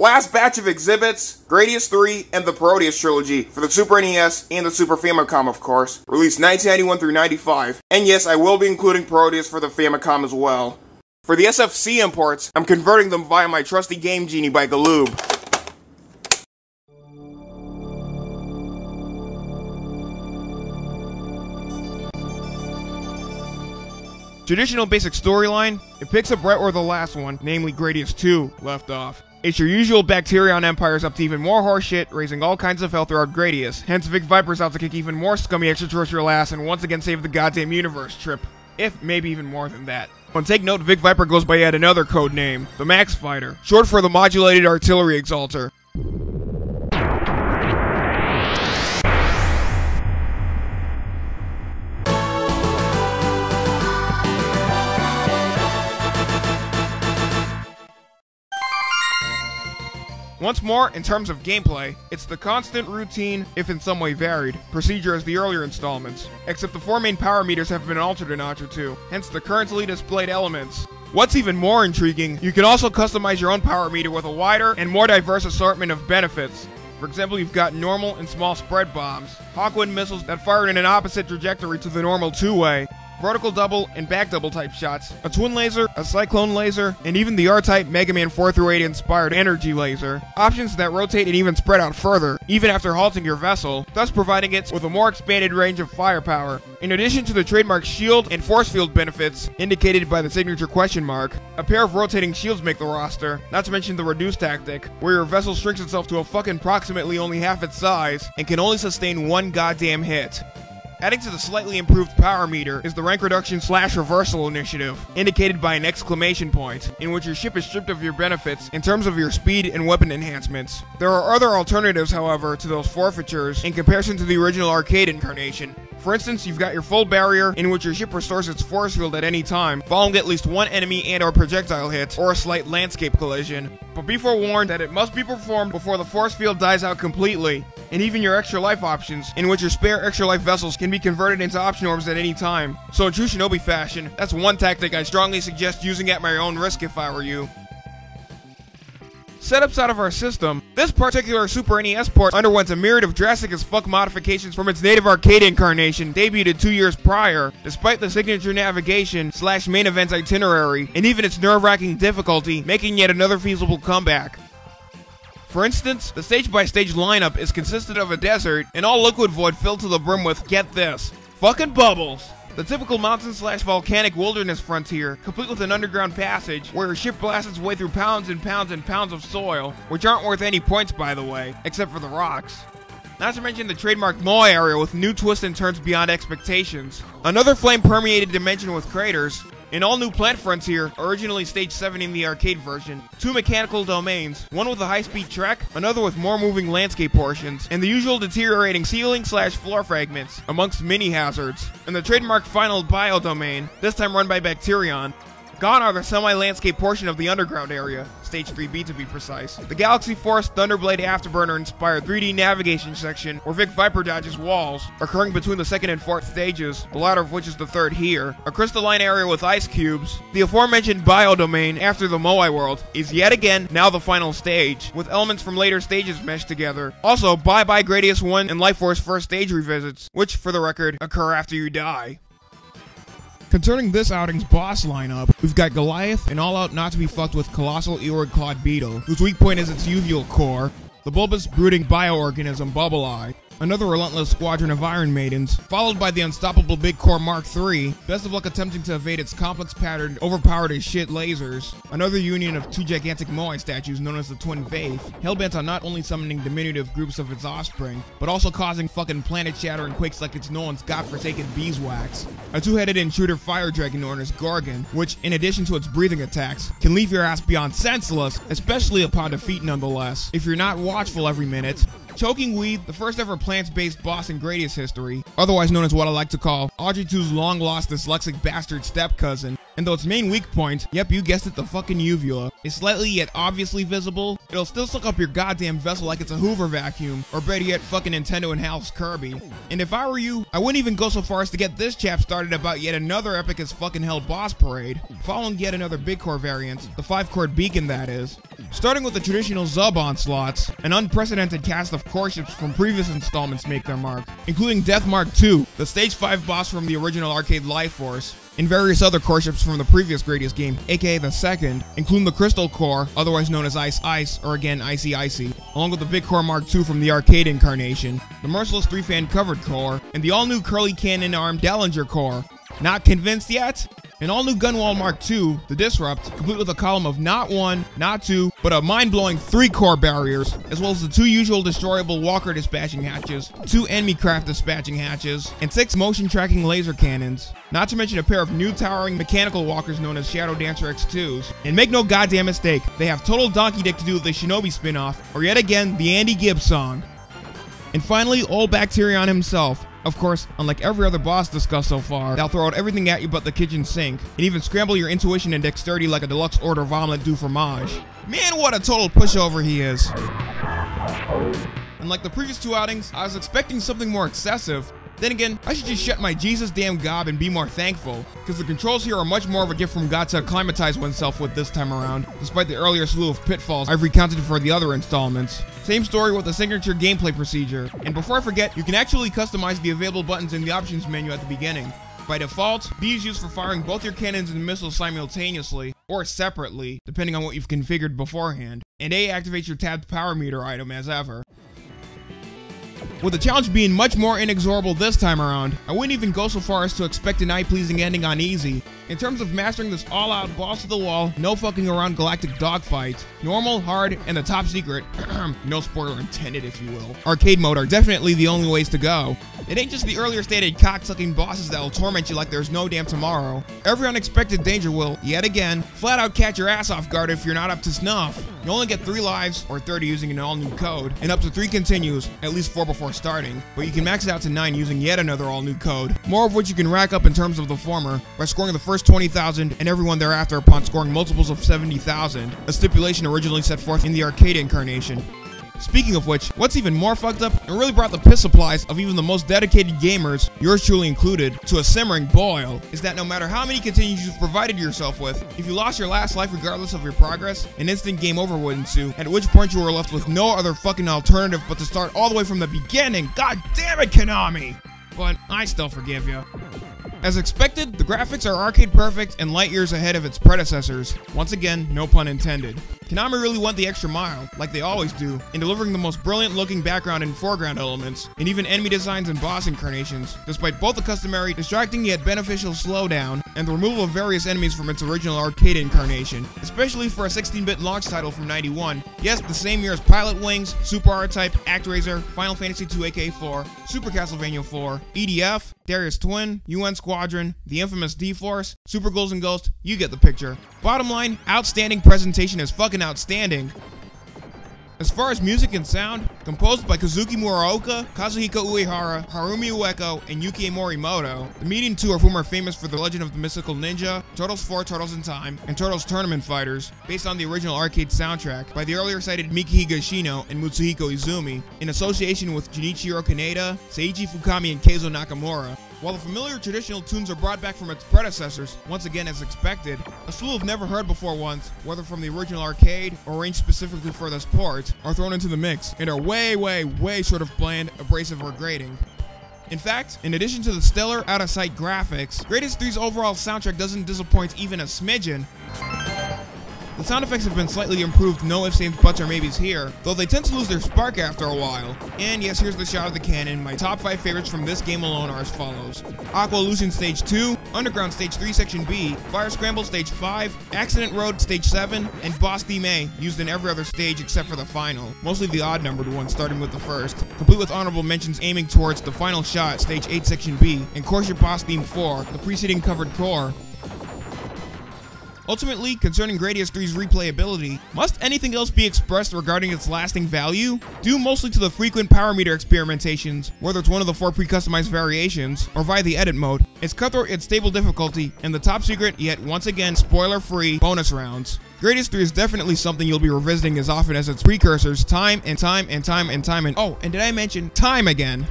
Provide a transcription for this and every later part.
Last batch of exhibits, Gradius 3 and the Parodius Trilogy for the Super NES and the Super Famicom, of course, released 1991 through 95. And yes, I will be including Parodius for the Famicom as well. For the SFC imports, I'm converting them via my trusty Game Genie by Galoob. Traditional basic storyline, it picks up right where the last one, namely Gradius 2, left off. It's your usual Bacterion Empires up to even more horseshit, raising all kinds of hell throughout Gradius. Hence Vic Viper's out to kick even more scummy extraterrestrial ass and once again save the goddamn universe trip. If maybe even more than that. And take note, Vic Viper goes by yet another code name, the Max Fighter, short for the Modulated Artillery Exalter. Once more, in terms of gameplay, it's the constant routine, if in some way varied, procedure as the earlier installments, except the four main power meters have been altered a notch or two, hence the currently displayed elements. What's even more intriguing, you can also customize your own power meter with a wider and more diverse assortment of benefits. For example, you've got normal and small spread bombs, Hawkwind missiles that fire in an opposite trajectory to the normal two-way, vertical double and back double type shots, a twin laser, a cyclone laser, and even the R-type Mega Man 4 through 8 inspired energy laser. Options that rotate and even spread out further, even after halting your vessel, thus providing it with a more expanded range of firepower. In addition to the trademark shield and force field benefits, indicated by the signature question mark, a pair of rotating shields make the roster, not to mention the reduce tactic, where your vessel shrinks itself to a fucking approximately only half its size, and can only sustain one goddamn hit. Adding to the slightly improved power meter is the rank reduction / reversal initiative, indicated by an exclamation point, in which your ship is stripped of your benefits in terms of your speed and weapon enhancements. There are other alternatives, however, to those forfeitures in comparison to the original arcade incarnation. For instance, you've got your full barrier, in which your ship restores its force field at any time, following at least one enemy and or projectile hit, or a slight landscape collision. But be forewarned that it must be performed before the force field dies out completely, and even your extra life options, in which your spare extra life vessels can be converted into option orbs at any time. So in true Shinobi fashion, that's one tactic I strongly suggest using at my own risk if I were you. Setups out of our system, this particular Super NES port underwent a myriad of drastic as fuck modifications from its native arcade incarnation, debuted 2 years prior, despite the signature navigation / main event itinerary, and even its nerve-wracking difficulty, making yet another feasible comeback. For instance, the stage-by-stage lineup is consisted of a desert, and all liquid void filled to the brim with, get this, fucking bubbles! The typical mountain / volcanic wilderness frontier, complete with an underground passage, where your ship blasts its way through pounds and pounds and pounds of soil, which aren't worth any points by the way, except for the rocks. Not to mention the trademark Moa area with new twists and turns beyond expectations. Another flame-permeated dimension with craters, an all-new plant frontier, originally stage 7 in the arcade version, 2 mechanical domains, one with a high-speed trek, another with more moving landscape portions, and the usual deteriorating ceiling / floor fragments, amongst mini-hazards, and the trademark final biodomain, this time run by Bacterion. Gone are the semi-landscape portion of the underground area, stage 3B to be precise, the Galaxy Force Thunderblade Afterburner-inspired 3D navigation section where Vic Viper dodges walls, occurring between the 2nd and 4th stages, the latter of which is the 3rd here, a crystalline area with ice cubes. The aforementioned biodomain, after the Moai world, is yet again now the final stage, with elements from later stages meshed together. Also, bye-bye Gradius 1 and Life Force first stage revisits, which, for the record, occur after you die. Concerning this outing's boss lineup, we've got Goliath, an all-out not-to-be-fucked with colossal Eorg Clawed Beetle, whose weak point is its uvual core, the bulbous brooding bioorganism Bubble Eye, another relentless squadron of Iron Maidens, followed by the unstoppable Big Core Mark III, best of luck attempting to evade its complex patterned, overpowered as shit lasers, another union of 2 gigantic Moai statues known as the Twin Faith, hellbent on not only summoning diminutive groups of its offspring, but also causing fucking planet-shattering quakes like it's Nolan's godforsaken beeswax, a 2-headed intruder fire dragon known as Gorgon, which, in addition to its breathing attacks, can leave your ass beyond senseless, especially upon defeat nonetheless, if you're not watchful every minute. Choking Weed, the first ever plants-based boss in Gradius history, otherwise known as what I like to call Audrey 2's long-lost dyslexic bastard step-cousin, and though its main weak point, yep, you guessed it, the fucking uvula, is slightly yet obviously visible, it'll still suck up your goddamn vessel like it's a Hoover vacuum, or better yet, fucking Nintendo and Hal's Kirby. And if I were you, I wouldn't even go so far as to get this chap started about yet another epic as fucking hell boss parade, following yet another big core variant, the 5-chord beacon that is. Starting with the traditional Zub onslaughts, an unprecedented cast of core ships from previous installments make their mark, including Death Mark II, the Stage 5 boss from the original arcade Life Force, and various other core ships from the previous Gradius game, aka the second, including the Crystal Core, otherwise known as Ice Ice, or again Icy Icy, along with the Big Core Mark II from the arcade incarnation, the Merciless 3-fan covered core, and the all-new curly cannon armed Dellinger Core. Not convinced yet? An all-new Gunwall Mark II, the Disrupt, complete with a column of not 1, not 2, but a mind-blowing 3 core barriers, as well as the 2 usual destroyable Walker dispatching hatches, 2 enemy craft dispatching hatches, and 6 motion tracking laser cannons. Not to mention a pair of new towering mechanical walkers known as Shadow Dancer X2s. And make no goddamn mistake, they have total donkey dick to do with the Shinobi spinoff, or yet again, the Andy Gibb song. And finally, old Bacterion himself. Of course, unlike every other boss discussed so far, they'll throw out everything at you but the kitchen sink, and even scramble your intuition and dexterity like a deluxe order of omelette du fromage. Man, what a total pushover he is. Unlike the previous 2 outings, I was expecting something more excessive. Then again, I should just shut my Jesus damn gob and be more thankful, because the controls here are much more of a gift from God to acclimatize oneself with this time around, despite the earlier slew of pitfalls I've recounted for the other installments. Same story with the signature gameplay procedure, and before I forget, you can actually customize the available buttons in the options menu at the beginning. By default, B is used for firing both your cannons and missiles simultaneously, or separately, depending on what you've configured beforehand, and A activates your tabbed power meter item as ever. With the challenge being much more inexorable this time around, I wouldn't even go so far as to expect an eye-pleasing ending on easy. In terms of mastering this all-out balls-to-the-wall, no fucking around galactic dogfight, normal, hard, and the top secret, no spoiler intended if you will, arcade mode are definitely the only ways to go. It ain't just the earlier stated cocksucking bosses that will torment you like there's no damn tomorrow. Every unexpected danger will, yet again, flat out catch your ass off guard if you're not up to snuff. You only get 3 lives, or 30 using an all-new code, and up to 3 continues, at least 4 before starting, but you can max it out to 9 using yet another all-new code, more of which you can rack up in terms of the former, by scoring the first 20,000 and everyone thereafter upon scoring multiples of 70,000, a stipulation originally set forth in the arcade incarnation. Speaking of which, what's even more fucked up and really brought the piss supplies of even the most dedicated gamers, yours truly included, to a simmering boil, is that no matter how many continues you've provided yourself with, if you lost your last life regardless of your progress, an instant game over would ensue, at which point you were left with no other fucking alternative but to start all the way from the beginning. God damn it, Konami! But I still forgive you. As expected, the graphics are arcade perfect and light years ahead of its predecessors. Once again, no pun intended. Konami really went the extra mile, like they always do, in delivering the most brilliant looking background and foreground elements, and even enemy designs and boss incarnations, despite both the customary, distracting yet beneficial slowdown, and the removal of various enemies from its original arcade incarnation, especially for a 16-bit launch title from '91. Yes, the same year as Pilot Wings, Super R-Type, ActRaiser, Final Fantasy II AK4, Super Castlevania 4, EDF, Darius Twin, UN Squadron, the infamous D-Force, Super Ghouls and Ghost, you get the picture. Bottom line, outstanding presentation is fucking outstanding. As far as music and sound, composed by Kazuki Muraoka, Kazuhiko Uehara, Harumi Ueko, and Yukie Morimoto, the median 2 of whom are famous for The Legend of the Mystical Ninja, Turtles 4 Turtles in Time, and Turtles Tournament Fighters, based on the original arcade soundtrack by the earlier cited Miki Higashino and Mutsuhiko Izumi, in association with Junichiro Kaneda, Seiichi Fukami, and Keizo Nakamura. While the familiar traditional tunes are brought back from its predecessors, once again as expected, a slew of never heard before ones, whether from the original arcade or arranged specifically for this port, are thrown into the mix and are way short of bland, abrasive, or grating. In fact, in addition to the stellar out-of-sight graphics, Gradius 3's overall soundtrack doesn't disappoint even a smidgen. The sound effects have been slightly improved, no ifs, ands, buts, or maybes here, though they tend to lose their spark after a while. And yes, here's the shot of the cannon. My top 5 favorites from this game alone are as follows: Aqua Illusion Stage 2, Underground Stage 3 Section B, Fire Scramble Stage 5, Accident Road Stage 7, and Boss Theme A, used in every other stage except for the final, mostly the odd-numbered one starting with the first, complete with honorable mentions aiming towards the final shot, Stage 8 Section B, and Course Your Boss Theme 4, the preceding covered core. Ultimately, concerning Gradius 3's replayability, must anything else be expressed regarding its lasting value? Due mostly to the frequent power meter experimentations, whether it's one of the 4 pre-customized variations, or via the edit mode, its cutthroat yet stable difficulty, and the top secret yet once again spoiler-free bonus rounds. Gradius 3 is definitely something you'll be revisiting as often as its precursors time and time and oh, and did I mention time again?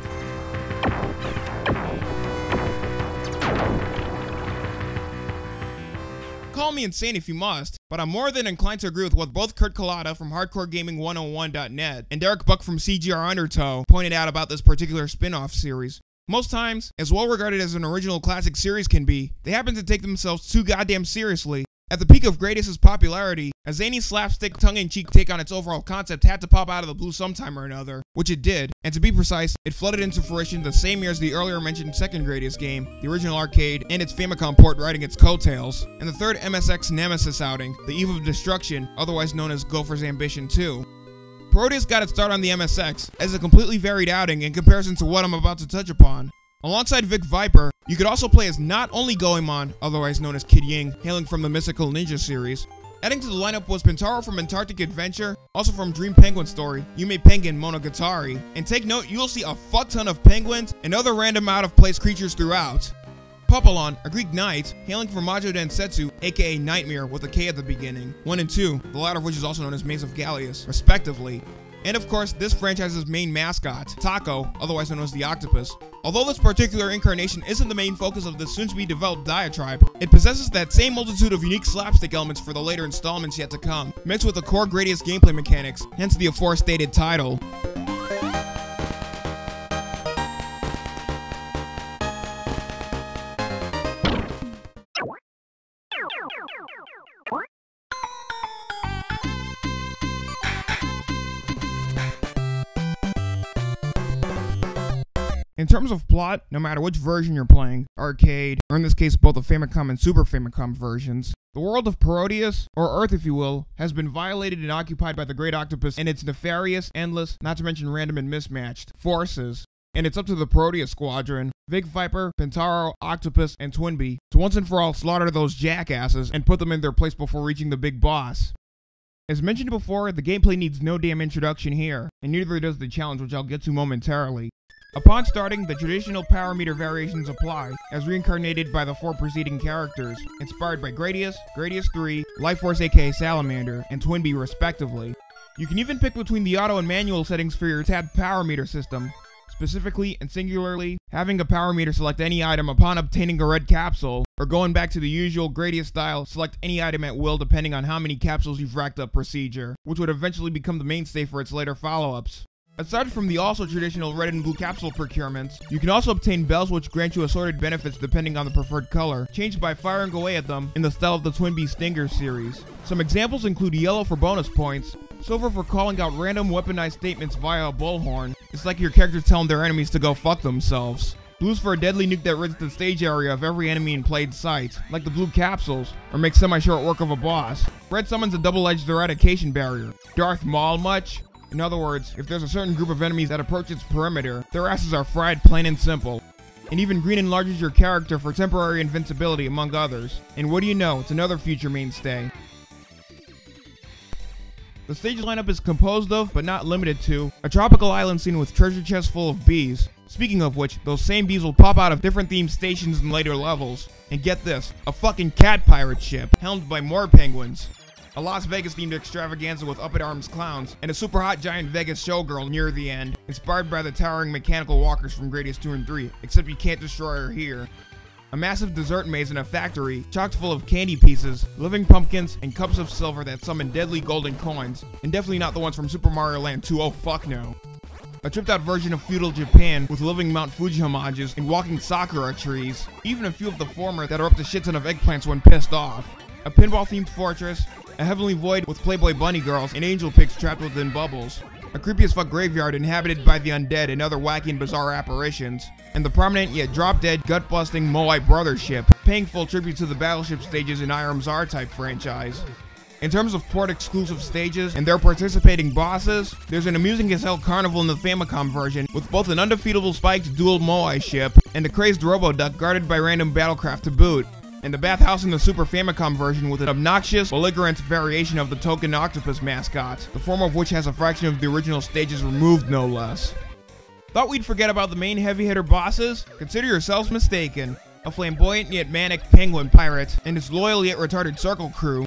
Call me insane if you must, But I'm more than inclined to agree with what both Kurt Collada from HardcoreGaming101.net and Derek Buck from CGR Undertow pointed out about this particular spin-off series. Most times, as well regarded as an original classic series can be, they happen to take themselves too goddamn seriously. At the peak of Gradius' popularity, a zany slapstick tongue-in-cheek take on its overall concept had to pop out of the blue sometime or another, which it did, and to be precise, it flooded into fruition the same year as the earlier mentioned second Gradius game, the original arcade, and its Famicom port riding its coattails, and the third MSX Nemesis outing, the Eve of Destruction, otherwise known as Gopher's Ambition 2. Parodius got its start on the MSX as a completely varied outing in comparison to what I'm about to touch upon. Alongside Vic Viper, you could also play as not only Goemon, otherwise known as Kid Ying, hailing from the Mystical Ninja series. Adding to the lineup was Pentaro from Antarctic Adventure, also from Dream Penguin Story, Yume Penguin Monogatari, and take note, you'll see a fuck ton of penguins and other random out-of-place creatures throughout. Populon, a Greek knight, hailing from Majo Densetsu, aka Nightmare with a K at the beginning, 1 and 2, the latter of which is also known as Maze of Gallius, respectively. And of course, this franchise's main mascot, Taco, otherwise known as the Octopus. Although this particular incarnation isn't the main focus of the soon-to-be-developed diatribe, it possesses that same multitude of unique slapstick elements for the later installments yet to come, mixed with the core Gradius gameplay mechanics, hence the aforestated title. In terms of plot, no matter which version you're playing, arcade, or in this case both the Famicom and Super Famicom versions, the world of Parodius, or Earth if you will, has been violated and occupied by the Great Octopus and its nefarious, endless, not to mention random and mismatched, forces. And it's up to the Parodius Squadron, Vic Viper, Pentaro, Octopus, and Twinbee, to once and for all slaughter those jackasses and put them in their place before reaching the big boss. As mentioned before, the gameplay needs no damn introduction here, and neither does the challenge, which I'll get to momentarily. Upon starting, the traditional power meter variations apply, as reincarnated by the 4 preceding characters, inspired by Gradius, Gradius 3, Life Force aka Salamander, and Twinbee respectively. You can even pick between the auto and manual settings for your tabbed power meter system. Specifically and singularly, having a power meter select any item upon obtaining a red capsule, or going back to the usual Gradius style, select any item at will depending on how many capsules you've racked up procedure, which would eventually become the mainstay for its later follow-ups. Aside from the also traditional red and blue capsule procurements, you can also obtain bells which grant you assorted benefits depending on the preferred color, changed by firing away at them in the style of the Twinbee Stinger series. Some examples include yellow for bonus points, silver for calling out random weaponized statements via a bullhorn, it's like your character telling their enemies to go fuck themselves. Blue's for a deadly nuke that rids the stage area of every enemy in played sight, like the blue capsules, or makes semi-short work of a boss. Red summons a double-edged eradication barrier. Darth Maul much? In other words, if there's a certain group of enemies that approach its perimeter, their asses are fried plain and simple. And even green enlarges your character for temporary invincibility among others. And what do you know, it's another future mainstay. The stage lineup is composed of, but not limited to, a tropical island scene with treasure chests full of bees. Speaking of which, those same bees will pop out of different themed stations in later levels. And get this, a fucking cat pirate ship, helmed by more penguins. A Las Vegas themed extravaganza with up-at-arms clowns, and a super hot giant Vegas showgirl near the end, inspired by the towering mechanical walkers from Gradius 2 and 3, except you can't destroy her here. A massive dessert maze in a factory, chocked full of candy pieces, living pumpkins, and cups of silver that summon deadly golden coins, and definitely not the ones from Super Mario Land 2, oh fuck no. A tripped-out version of feudal Japan with living Mount Fuji homages and walking sakura trees, even a few of the former that are up to shit ton of eggplants when pissed off. A pinball-themed fortress, a heavenly void with Playboy bunny girls and angel pigs trapped within bubbles, a creepy as fuck graveyard inhabited by the undead and other wacky and bizarre apparitions, and the prominent yet drop-dead, gut-busting Moai Brothers ship, paying full tribute to the battleship stages in Irem's R-Type franchise. In terms of port-exclusive stages and their participating bosses, there's an amusing as hell carnival in the Famicom version with both an undefeatable spiked dual Moai ship and a crazed Roboduck guarded by random battlecraft to boot, and the bathhouse in the Super Famicom version with an obnoxious, belligerent variation of the token octopus mascot, the form of which has a fraction of the original stages removed no less. Thought we'd forget about the main heavy hitter bosses? Consider yourselves mistaken. A flamboyant yet manic penguin pirate and his loyal yet retarded circle crew.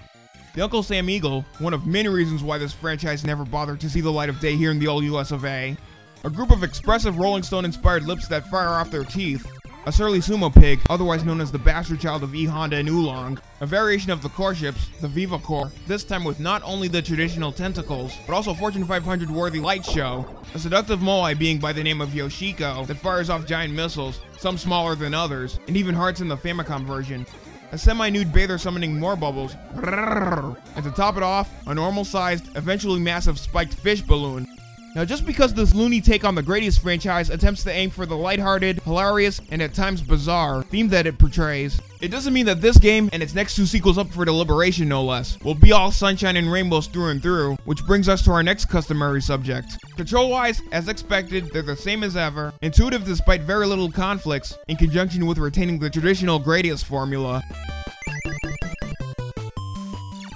The Uncle Sam Eagle, one of many reasons why this franchise never bothered to see the light of day here in the old US of A. A group of expressive Rolling Stone inspired lips that fire off their teeth. a surly sumo pig, otherwise known as the bastard child of E Honda and Oolong, a variation of the core ships, the Viva Core, this time with not only the traditional tentacles, but also Fortune 500 worthy light show, a seductive moai being by the name of Yoshiko that fires off giant missiles, some smaller than others, and even hearts in the Famicom version, a semi-nude bather summoning more bubbles, and to top it off, a normal-sized, eventually massive spiked fish balloon. Now, just because this loony take on the Gradius franchise attempts to aim for the lighthearted, hilarious, and at times bizarre theme that it portrays, it doesn't mean that this game, and its next two sequels up for deliberation no less, will be all sunshine and rainbows through and through, which brings us to our next customary subject. Control-wise, as expected, they're the same as ever, intuitive despite very little conflicts, in conjunction with retaining the traditional Gradius formula.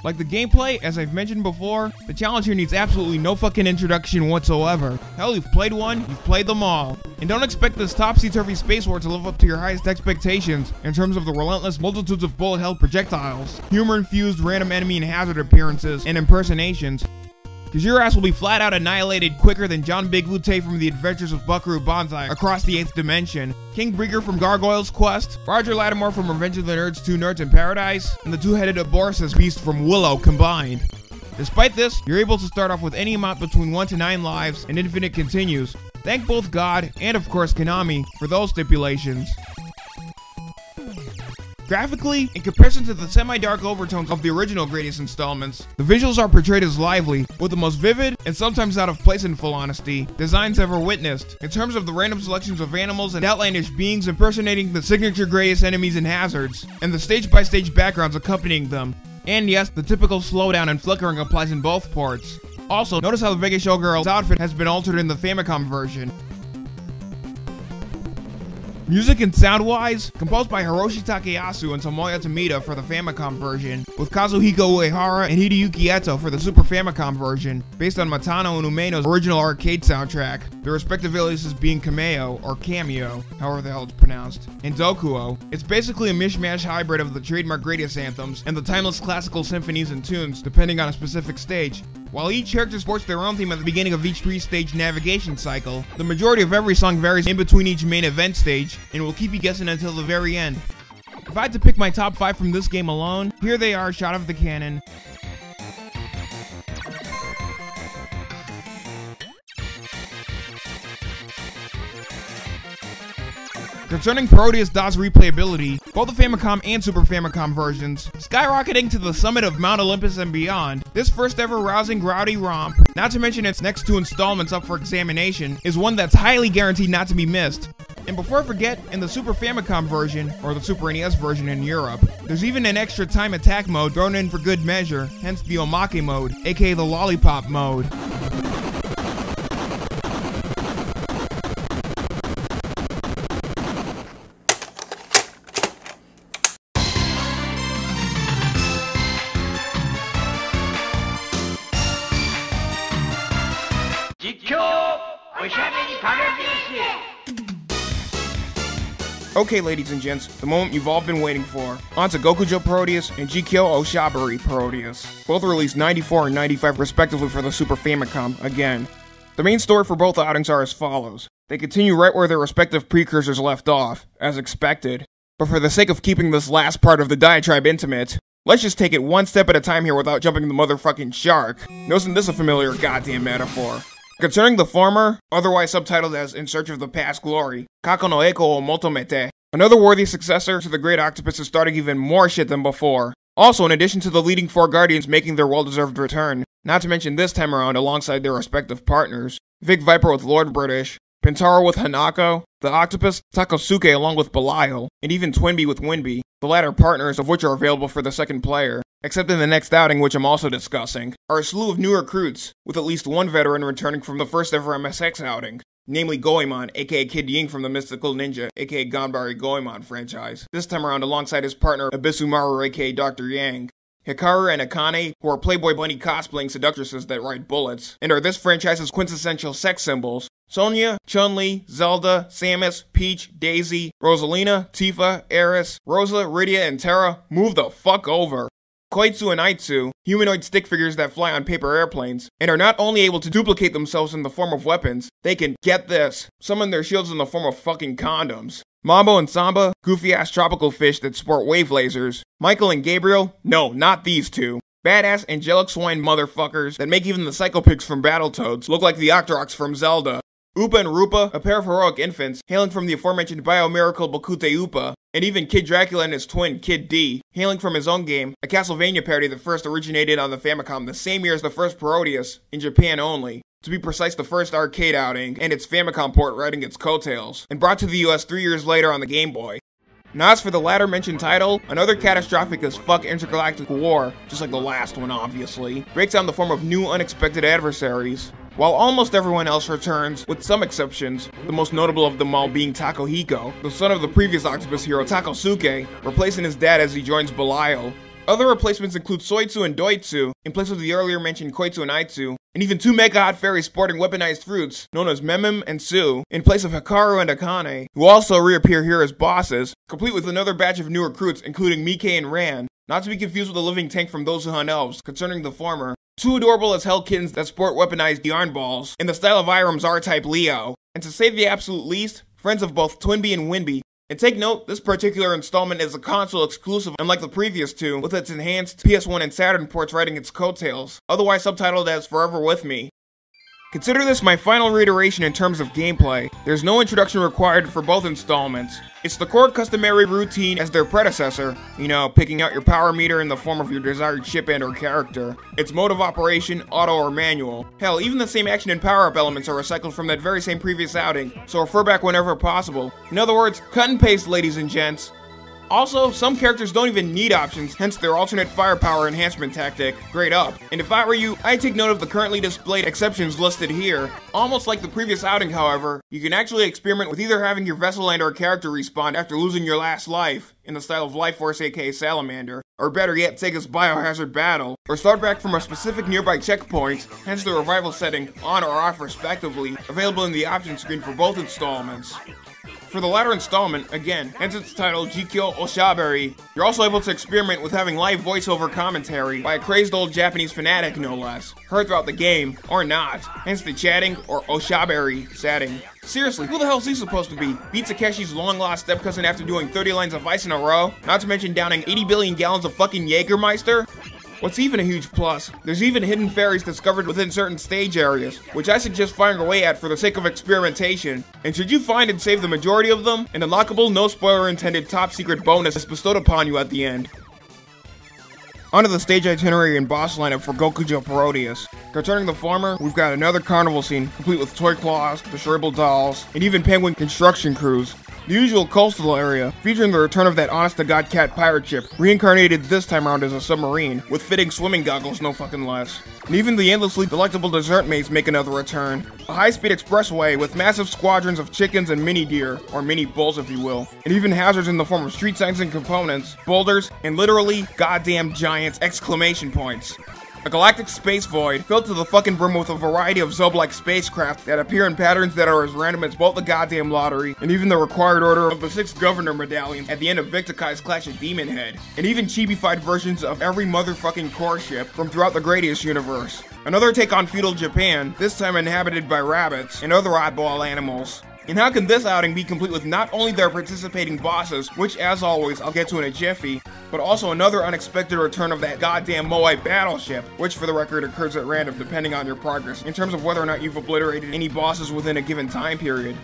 Like the gameplay, as I've mentioned before, the challenge here needs absolutely no fucking introduction whatsoever. Hell, you've played one, you've played them all. And don't expect this topsy-turvy space war to live up to your highest expectations in terms of the relentless multitudes of bullet-held projectiles, humor-infused random enemy and hazard appearances, and impersonations. Cause your ass will be flat out annihilated quicker than John Big Lute from The Adventures of Buckaroo Banzai across the 8th dimension, King Brieger from Gargoyle's Quest, Roger Lattimore from Revenge of the Nerds 2 Nerds in Paradise, and the two-headed Aborsis beast from Willow combined. Despite this, you're able to start off with any amount between 1 to 9 lives and infinite continues. Thank both God and of course Konami for those stipulations. Graphically, in comparison to the semi-dark overtones of the original Gradius installments, the visuals are portrayed as lively, with the most vivid, and sometimes out of place in full honesty, designs ever witnessed, in terms of the random selections of animals and outlandish beings impersonating the signature Gradius enemies and hazards, and the stage-by-stage backgrounds accompanying them. And yes, the typical slowdown and flickering applies in both ports. Also, notice how the Vegas Showgirl's outfit has been altered in the Famicom version. Music and sound-wise, composed by Hiroshi Takayasu and Tomoya Tomita for the Famicom version, with Kazuhiko Uehara and Hideyuki Eto for the Super Famicom version, based on Matano and Umeno's original arcade soundtrack, their respective aliases being Kameo, or Cameo, however the hell it's pronounced, and Dokuo. It's basically a mishmash hybrid of the trademark Gradius anthems and the timeless classical symphonies and tunes, depending on a specific stage. While each character sports their own theme at the beginning of each 3-stage navigation cycle, the majority of every song varies in between each main event stage, and will keep you guessing until the very end. If I had to pick my top 5 from this game alone, here they are, shot of the cannon. Concerning Parodius DA's replayability, both the Famicom and Super Famicom versions, skyrocketing to the summit of Mount Olympus and beyond, this first ever rousing rowdy romp, not to mention its next 2 installments up for examination, is one that's highly guaranteed not to be missed. And before I forget, in the Super Famicom version, or the Super NES version in Europe, there's even an extra time attack mode thrown in for good measure, hence the Omake mode, aka the Lollipop mode. Jikkyou Oshaberi Parodius. Okay, ladies and gents, the moment you've all been waiting for. On to Gokujou Parodius and Jikkyou Oshaberi Parodius. Both released 94 and 95 respectively for the Super Famicom, again. The main story for both outings are as follows. They continue right where their respective precursors left off, as expected. But for the sake of keeping this last part of the diatribe intimate, let's just take it one step at a time here without jumping the motherfucking shark. Isn't this a familiar goddamn metaphor? Concerning the former, otherwise subtitled as In Search of the Past Glory, Kako no Eko o Motomete, another worthy successor to the Great Octopus is starting even more shit than before. Also, in addition to the leading 4 Guardians making their well-deserved return, not to mention this time around alongside their respective partners, Vic Viper with Lord British, Pintaro with Hanako, the Octopus, Takosuke along with Belial, and even Twinbee with Winbee, the latter partners of which are available for the second player, except in the next outing, which I'm also discussing, are a slew of new recruits, with at least one veteran returning from the first ever MSX outing, namely Goemon, aka Kid Ying from the Mystical Ninja, aka Ganbare Goemon franchise, this time around alongside his partner Abisumaru, aka Dr. Yang, Hikaru and Akane, who are Playboy Bunny cosplaying seductresses that ride bullets, and are this franchise's quintessential sex symbols, Sonya, Chun-Li, Zelda, Samus, Peach, Daisy, Rosalina, Tifa, Aeris, Rosa, Rydia, and Terra, move the fuck over. Koitsu and Aitsu, humanoid stick figures that fly on paper airplanes, and are not only able to duplicate themselves in the form of weapons, they can, get this, summon their shields in the form of fucking condoms. Mambo and Samba, goofy-ass tropical fish that sport wave lasers. Michael and Gabriel, no, not these two. Badass angelic swine motherfuckers that make even the Psycho Pigs from Battletoads look like the Octoroks from Zelda. Oopa and Rupa, a pair of heroic infants, hailing from the aforementioned bio-miracle Bakute Oopa, and even Kid Dracula and his twin, Kid D, hailing from his own game, a Castlevania parody that first originated on the Famicom the same year as the first Parodius, in Japan only. To be precise, the first arcade outing, and its Famicom port riding its coattails, and brought to the US 3 years later on the Game Boy. Now as for the latter mentioned title, another catastrophic as fuck intergalactic war, just like the last one obviously, breaks out in the form of new unexpected adversaries. While almost everyone else returns, with some exceptions, the most notable of them all being Takohiko, the son of the previous octopus hero Takosuke, replacing his dad as he joins Belial. Other replacements include Soitsu and Doitsu, in place of the earlier mentioned Koitsu and Aitsu, and even two mega hot fairies sporting weaponized fruits, known as Memem and Su, in place of Hikaru and Akane, who also reappear here as bosses, complete with another batch of new recruits including Mike and Ran, not to be confused with the living tank from Those Who Hunt Elves, concerning the former, two adorable as hell kittens that sport weaponized yarn balls, in the style of Irem's R-Type Leo, and to say the absolute least, friends of both Twinbee and Winbee. And take note, this particular installment is a console exclusive, unlike the previous two, with its enhanced PS1 and Saturn ports riding its coattails, otherwise subtitled as Forever With Me. Consider this my final reiteration in terms of gameplay. There's no introduction required for both installments. It's the core customary routine as their predecessor, you know, picking out your power meter in the form of your desired ship and or character. Its mode of operation, auto or manual. Hell, even the same action and power-up elements are recycled from that very same previous outing, so refer back whenever possible. In other words, cut and paste, ladies and gents. Also, some characters don't even need options, hence their alternate firepower enhancement tactic, Grade Up. And if I were you, I'd take note of the currently displayed exceptions listed here. Almost like the previous outing, however, you can actually experiment with either having your vessel and or character respawn after losing your last life, in the style of Life Force aka Salamander, or better yet, take its biohazard battle, or start back from a specific nearby checkpoint, hence the revival setting, on or off respectively, available in the options screen for both installments. For the latter installment, again, hence its title, Jikkyou Oshaberi, you're also able to experiment with having live voiceover commentary by a crazed old Japanese fanatic, no less, heard throughout the game, or not, hence the chatting, or Oshaberi setting. Seriously, who the hell is he supposed to be? Beat Takeshi's long-lost step-cousin after doing 30 lines of ice in a row? Not to mention downing 80 billion gallons of fucking Jägermeister? What's even a huge plus, there's even hidden fairies discovered within certain stage areas, which I suggest firing away at for the sake of experimentation. And should you find and save the majority of them, an unlockable, no spoiler intended top secret bonus is bestowed upon you at the end. Onto the stage itinerary and boss lineup for Gokujou Parodius. Concerning the former, we've got another carnival scene, complete with toy claws, destroyable dolls, and even penguin construction crews. The usual coastal area, featuring the return of that honest-to-God cat pirate ship, reincarnated this time around as a submarine, with fitting swimming goggles, no fucking less. And even the endlessly delectable dessert maze make another return. A high-speed expressway with massive squadrons of chickens and mini deer, or mini bulls if you will, and even hazards in the form of street signs and components, boulders, and literally goddamn giants exclamation points. A galactic space void, filled to the fucking brim with a variety of Zob-like spacecraft that appear in patterns that are as random as both the goddamn lottery, and even the required order of the 6 Governor medallions at the end of Victorkai's Clash of Demon Head, and even chibi-fied versions of every motherfucking core ship from throughout the Gradius universe. Another take on feudal Japan, this time inhabited by rabbits and other oddball animals. And how can this outing be complete with not only their participating bosses, which as always I'll get to in a jiffy, but also another unexpected return of that goddamn Moai battleship, which for the record occurs at random depending on your progress, in terms of whether or not you've obliterated any bosses within a given time period.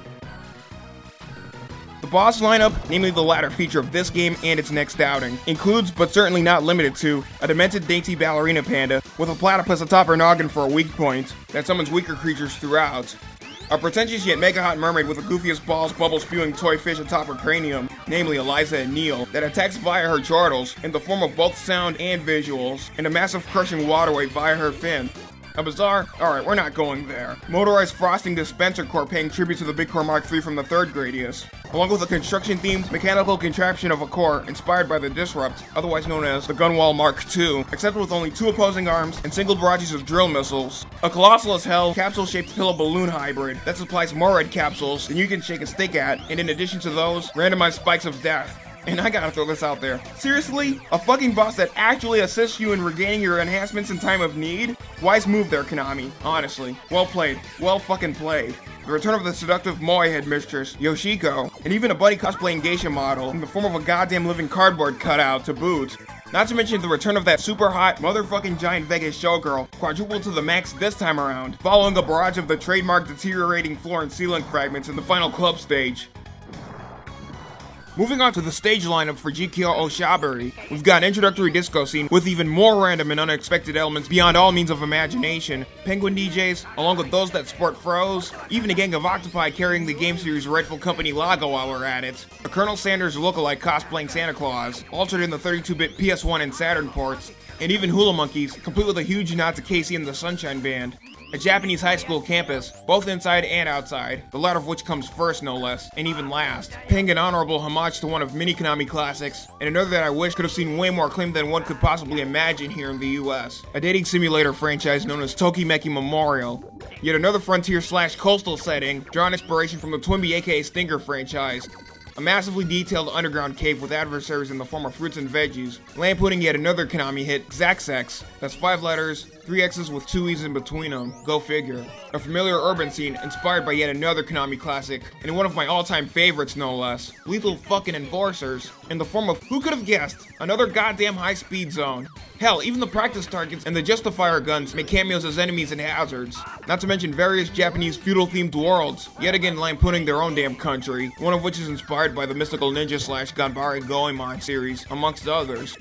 The boss lineup, namely the latter feature of this game and its next outing, includes, but certainly not limited to, a demented dainty ballerina panda with a platypus atop her noggin for a weak point that summons weaker creatures throughout. A pretentious yet mega hot mermaid with the goofiest balls bubble spewing toy fish atop her cranium, namely Eliza and Neil, that attacks via her chortles in the form of both sound and visuals, and a massive crushing waterway via her fin. A bizarre, alright, we're not going there, motorized frosting dispenser core paying tribute to the Big Core Mark III from the 3rd Gradius, along with a construction-themed mechanical contraption of a core inspired by the Disrupt, otherwise known as the Gunwale Mark II, except with only 2 opposing arms and single barrages of drill missiles. A colossal as hell, capsule-shaped pillow balloon hybrid that supplies more red capsules than you can shake a stick at, and in addition to those, randomized spikes of death. And I gotta throw this out there. Seriously? A fucking boss that actually assists you in regaining your enhancements in time of need? Wise move there, Konami. Honestly. Well played. Well fucking played. the return of the seductive moe headmistress, Yoshiko, and even a bunny cosplaying geisha model in the form of a goddamn living cardboard cutout to boot. Not to mention the return of that super hot motherfucking giant Vegas showgirl, quadrupled to the max this time around, following a barrage of the trademark deteriorating floor and ceiling fragments in the final club stage. Moving on to the stage lineup for Jikkyou Oshaberi, we've got an introductory disco scene with even more random and unexpected elements beyond all means of imagination, penguin DJs, along with those that sport froze, even a gang of octopi carrying the game series' rightful company logo while we're at it, a Colonel Sanders lookalike cosplaying Santa Claus, altered in the 32-bit PS1 and Saturn ports, and even hula monkeys, complete with a huge nod to Casey and the Sunshine Band. A Japanese high school campus, both inside and outside, the latter of which comes first no less, and even last, paying an honorable homage to one of many Konami classics, and another that I wish could have seen way more acclaim than one could possibly imagine here in the US, a dating simulator franchise known as Tokimeki Memorial. Yet another frontier/coastal setting, drawing inspiration from the Twinbee aka Stinger franchise. A massively detailed underground cave with adversaries in the form of fruits and veggies, lampooning yet another Konami hit, Zaxx. That's 5 letters, 3 X's with 2 E's in between them, go figure. A familiar urban scene inspired by yet another Konami classic, and one of my all-time favorites no less, Lethal Fucking Enforcers, in the form of, who could have guessed, another goddamn high-speed zone. Hell, even the practice targets and the Justifier guns make cameos as enemies and hazards. Not to mention various Japanese feudal-themed worlds, yet again lampooning their own damn country, one of which is inspired by the mystical ninja/Ganbare Goemon series, amongst others.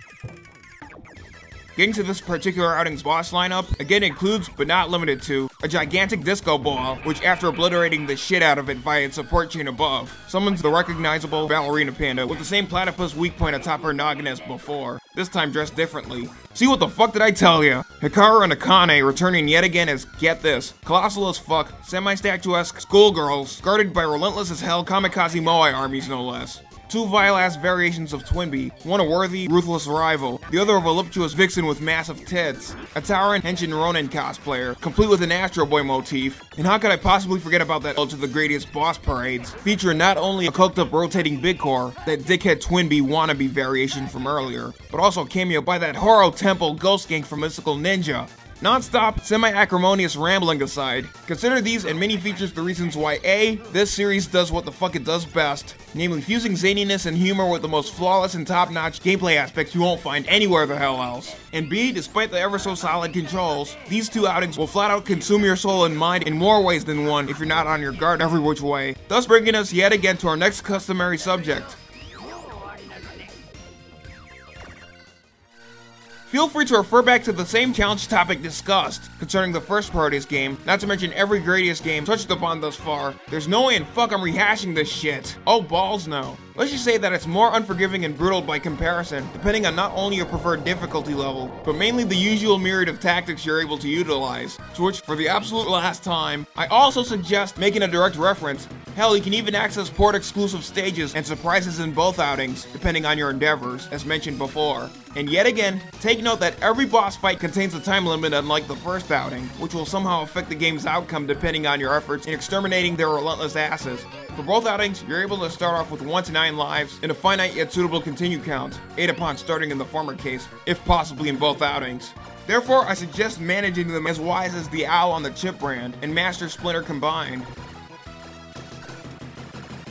Getting to this particular outing's boss lineup, again includes, but not limited to, a gigantic disco ball, which after obliterating the shit out of it via its support chain above, summons the recognizable ballerina panda with the same platypus weak point atop her noggin as before, this time dressed differently. See, what the fuck did I tell ya? Hikaru and Akane returning yet again as, get this, colossal as fuck, semi-statuesque schoolgirls, guarded by relentless as hell kamikaze moe armies no less. 2 vile-ass variations of Twinbee, one a worthy, ruthless rival, the other a voluptuous vixen with massive tits, a Tauren Henshin Ronin cosplayer, complete with an Astro Boy motif, and how could I possibly forget about that to the Gradius boss parades, featuring not only a coked-up rotating big core, that dickhead Twinbee wannabe variation from earlier, but also a cameo by that Horo Temple ghost gang from Mystical Ninja. Non-stop, semi-acrimonious rambling aside, consider these and many features the reasons why A, this series does what the fuck it does best, namely fusing zaniness and humor with the most flawless and top-notch gameplay aspects you won't find anywhere the hell else. And B, despite the ever-so-solid controls, these 2 outings will flat-out consume your soul and mind in more ways than one if you're not on your guard every which way, thus bringing us yet again to our next customary subject. Feel free to refer back to the same challenge topic discussed concerning the first Parodius game, not to mention every Gradius game touched upon thus far. There's no way in fuck I'm rehashing this shit. Oh balls no. Let's just say that it's more unforgiving and brutal by comparison, depending on not only your preferred difficulty level, but mainly the usual myriad of tactics you're able to utilize, to which, for the absolute last time, I also suggest making a direct reference. Hell, you can even access port-exclusive stages and surprises in both outings, depending on your endeavors, as mentioned before. And yet again, take note that every boss fight contains a time limit unlike the first outing, which will somehow affect the game's outcome depending on your efforts in exterminating their relentless asses. For both outings, you're able to start off with 1 to 9 lives and a finite yet suitable continue count, 8 upon starting in the former case, if possibly in both outings. Therefore, I suggest managing them as wise as the Owl on the Chip brand and Master Splinter combined.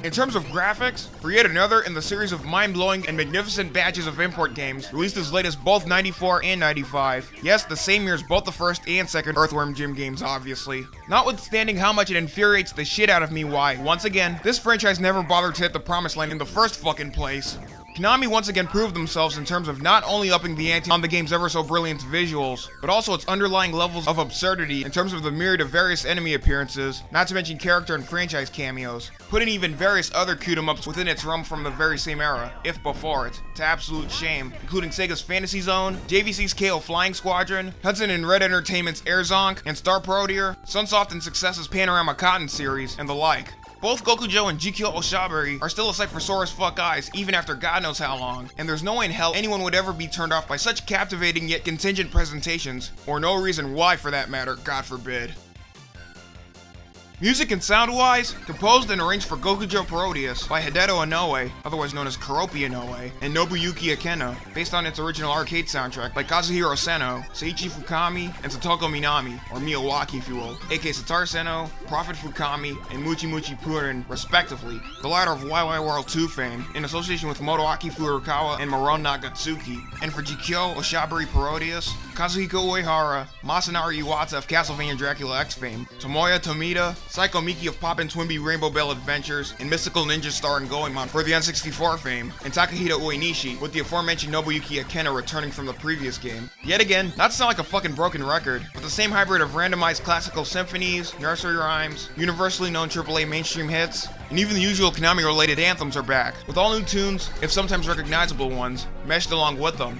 In terms of graphics, for yet another in the series of mind-blowing and magnificent batches of import games, released as late as both 94 and 95. Yes, the same year as both the first and second Earthworm Jim games, obviously. Notwithstanding how much it infuriates the shit out of me why, once again, this franchise never bothered to hit the promised land in the first fucking place. Konami once again proved themselves in terms of not only upping the ante on the game's ever so brilliant visuals, but also its underlying levels of absurdity in terms of the myriad of various enemy appearances, not to mention character and franchise cameos, putting even various other cute-em-ups within its realm from the very same era, if before it, to absolute shame, including Sega's Fantasy Zone, JVC's KO Flying Squadron, Hudson and Red Entertainment's Air Zonk and Star Parodier, Sunsoft and Success's Panorama Cotton series, and the like. Both Gokujou and Jikkyou Oshaberi are still a sight for sore as fuck eyes, even after God knows how long, and there's no way in hell anyone would ever be turned off by such captivating yet contingent presentations, or no reason why for that matter, God forbid. Music and sound-wise, composed and arranged for Gokujou Parodius by Hideto Inoue, otherwise known as Kuropi Inoue, and Nobuyuki Akena, based on its original arcade soundtrack by Kazuhiro Seno, Seiichi Fukami, and Satoko Minami, or Miyawaki if you will, aka Satoru Seno, Prophet Fukami, and Muchi Muchi Purin, respectively, the latter of YY World 2 fame, in association with Motoaki Furukawa and Maron Nagatsuki, and for Jikkyou Oshaberi Parodius, Kazuhiko Uehara, Masanari Iwata of Castlevania Dracula X fame, Tomoya Tomita, Psycho Miki of Pop and Twinbee Rainbow Bell Adventures, and Mystical Ninja starring Goemon for the N64 fame, and Takahito Uenishi, with the aforementioned Nobuyuki Akena returning from the previous game. Yet again, not to sound like a fucking broken record, but the same hybrid of randomized classical symphonies, nursery rhymes, universally known AAA mainstream hits, and even the usual Konami-related anthems are back, with all new tunes, if sometimes recognizable ones, meshed along with them.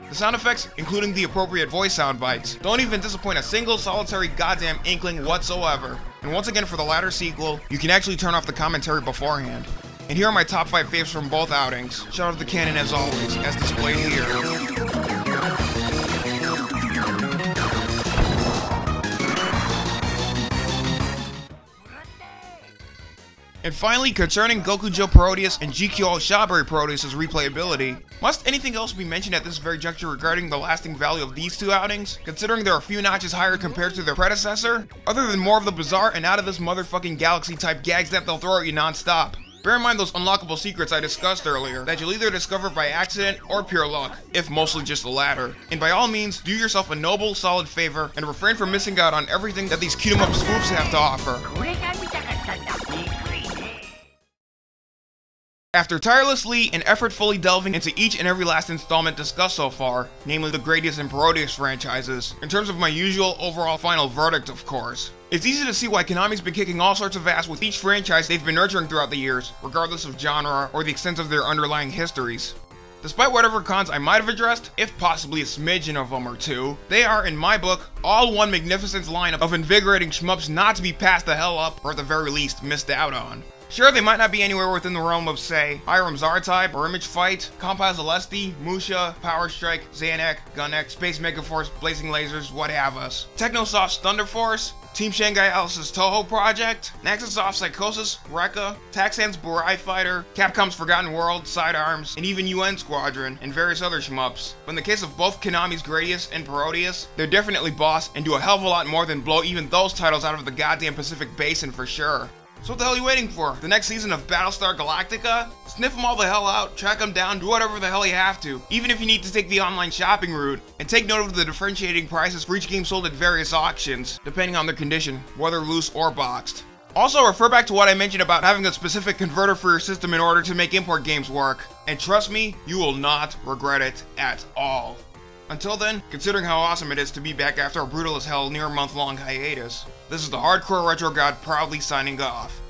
The sound effects, including the appropriate voice sound bites, don't even disappoint a single solitary goddamn inkling whatsoever. And once again for the latter sequel, you can actually turn off the commentary beforehand. And here are my top 5 faves from both outings. Shout out to the canon as always, as displayed here. And finally, concerning Gokujou Parodius and Jikkyou Oshaberi Parodius' replayability, must anything else be mentioned at this very juncture regarding the lasting value of these two outings, considering they're a few notches higher compared to their predecessor, other than more of the bizarre and out of this motherfucking galaxy type gags that they'll throw at you non-stop? Bear in mind those unlockable secrets I discussed earlier, that you'll either discover by accident or pure luck, if mostly just the latter. And by all means, do yourself a noble, solid favor, and refrain from missing out on everything that these cute-em-up spoofs have to offer. After tirelessly and effortfully delving into each and every last installment discussed so far, namely the Gradius and Parodius franchises, in terms of my usual overall final verdict of course, it's easy to see why Konami's been kicking all sorts of ass with each franchise they've been nurturing throughout the years, regardless of genre or the extent of their underlying histories. Despite whatever cons I might have addressed, if possibly a smidgen of them or two, they are, in my book, all one magnificent lineup of invigorating shmups not to be passed the hell up, or at the very least, missed out on. Sure, they might not be anywhere within the realm of, say, Irem's R-Type, or Image Fight, Compile Celesti, Musha, Power Strike, Xanac, Gunneck, Space Megaforce, Blazing Lasers, what have us. Technosoft's Thunder Force, Team Shanghai Alice's Toho Project, Naxxonsoft's Psychosis, Rekka, Taxan's Burai Fighter, Capcom's Forgotten World, Sidearms, and even UN Squadron, and various other shmups. But in the case of both Konami's Gradius and Parodius, they're definitely boss and do a hell of a lot more than blow even those titles out of the goddamn Pacific Basin for sure. So what the hell are you waiting for? The next season of Battlestar Galactica? Sniff them all the hell out, track them down, do whatever the hell you have to, even if you need to take the online shopping route, and take note of the differentiating prices for each game sold at various auctions, depending on their condition, whether loose or boxed. Also, refer back to what I mentioned about having a specific converter for your system in order to make import games work, and trust me, you will not regret it at all. Until then, considering how awesome it is to be back after a brutal as hell near month-long hiatus, this is the Hardcore Retro God proudly signing off.